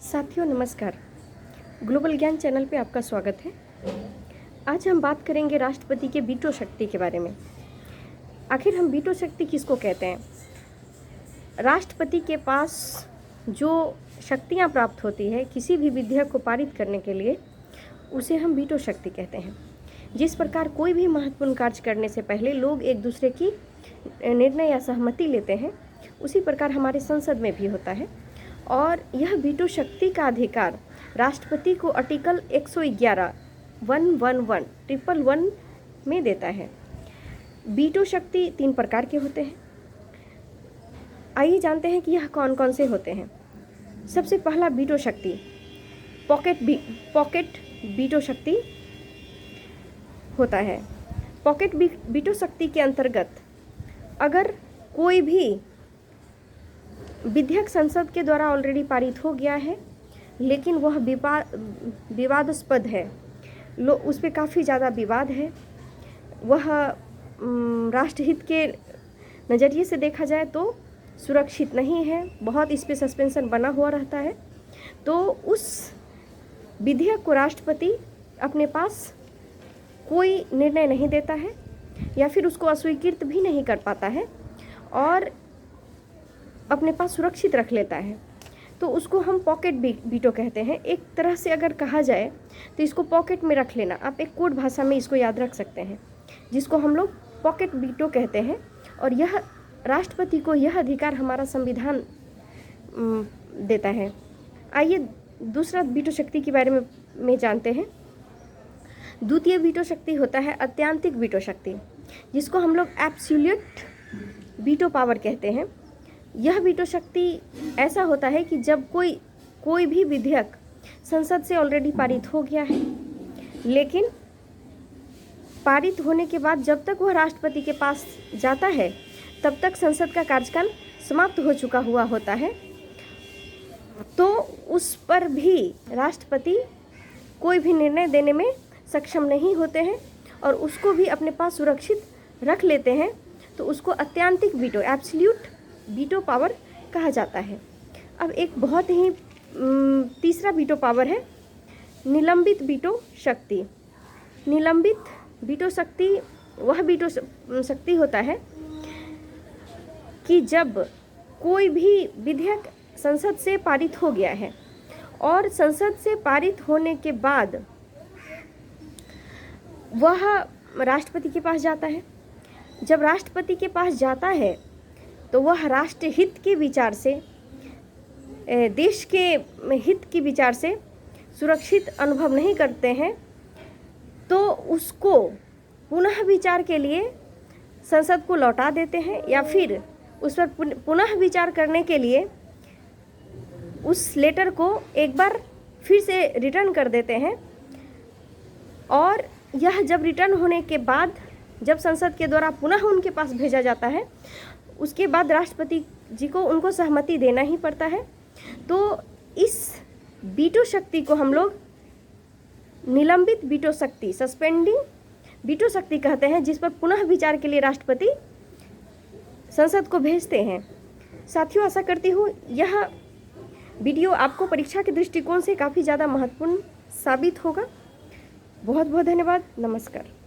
साथियों नमस्कार। ग्लोबल ज्ञान चैनल पे आपका स्वागत है। आज हम बात करेंगे राष्ट्रपति के वीटो शक्ति के बारे में। आखिर हम वीटो शक्ति किसको कहते हैं? राष्ट्रपति के पास जो शक्तियां प्राप्त होती है किसी भी विधेयक को पारित करने के लिए, उसे हम वीटो शक्ति कहते हैं। जिस प्रकार कोई भी महत्वपूर्ण कार्य करने से पहले लोग एक दूसरे की निर्णय या सहमति लेते हैं, उसी प्रकार हमारे संसद में भी होता है। और यह वीटो शक्ति का अधिकार राष्ट्रपति को आर्टिकल 111 111 में देता है। वीटो शक्ति 3 प्रकार के होते हैं। आइए जानते हैं कि यह कौन कौन से होते हैं। सबसे पहला वीटो शक्ति पॉकेट वीटो शक्ति होता है। पॉकेट वीटो शक्ति के अंतर्गत अगर कोई भी विधेयक संसद के द्वारा ऑलरेडी पारित हो गया है, लेकिन वह विवादास्पद है, उस पर काफ़ी ज़्यादा विवाद है, वह राष्ट्रहित के नज़रिए से देखा जाए तो सुरक्षित नहीं है, बहुत इस पर सस्पेंशन बना हुआ रहता है, तो उस विधेयक को राष्ट्रपति अपने पास कोई निर्णय नहीं देता है या फिर उसको अस्वीकृत भी नहीं कर पाता है और अपने पास सुरक्षित रख लेता है, तो उसको हम पॉकेट वीटो कहते हैं। एक तरह से अगर कहा जाए तो इसको पॉकेट में रख लेना, आप एक कोड भाषा में इसको याद रख सकते हैं, जिसको हम लोग पॉकेट वीटो कहते हैं। और यह राष्ट्रपति को यह अधिकार हमारा संविधान देता है। आइए दूसरा वीटो शक्ति के बारे में जानते हैं। द्वितीय वीटो शक्ति होता है अत्यंतिक वीटो शक्ति, जिसको हम लोग एब्सोल्यूट वीटो पावर कहते हैं। यह वीटो शक्ति ऐसा होता है कि जब कोई भी विधेयक संसद से ऑलरेडी पारित हो गया है, लेकिन पारित होने के बाद जब तक वह राष्ट्रपति के पास जाता है तब तक संसद का कार्यकाल समाप्त हो चुका हुआ होता है, तो उस पर भी राष्ट्रपति कोई भी निर्णय देने में सक्षम नहीं होते हैं और उसको भी अपने पास सुरक्षित रख लेते हैं, तो उसको अत्यंतिक वीटो एब्सोल्यूट वीटो पावर कहा जाता है। अब एक बहुत ही तीसरा वीटो पावर है निलंबित वीटो शक्ति। निलंबित वीटो शक्ति वह वीटो शक्ति होता है कि जब कोई भी विधेयक संसद से पारित हो गया है और संसद से पारित होने के बाद वह राष्ट्रपति के पास जाता है। जब राष्ट्रपति के पास जाता है तो वह राष्ट्रहित के विचार से, देश के हित के विचार से सुरक्षित अनुभव नहीं करते हैं, तो उसको पुनः विचार के लिए संसद को लौटा देते हैं या फिर उस पर पुनः विचार करने के लिए उस लेटर को एक बार फिर से रिटर्न कर देते हैं। और यह जब रिटर्न होने के बाद जब संसद के द्वारा पुनः उनके पास भेजा जाता है, उसके बाद राष्ट्रपति जी को उनको सहमति देना ही पड़ता है। तो इस वीटो शक्ति को हम लोग निलंबित वीटो शक्ति, सस्पेंडिंग वीटो शक्ति कहते हैं, जिस पर पुनः विचार के लिए राष्ट्रपति संसद को भेजते हैं। साथियों, आशा करती हूँ यह वीडियो आपको परीक्षा के दृष्टिकोण से काफ़ी ज़्यादा महत्वपूर्ण साबित होगा। बहुत बहुत धन्यवाद। नमस्कार।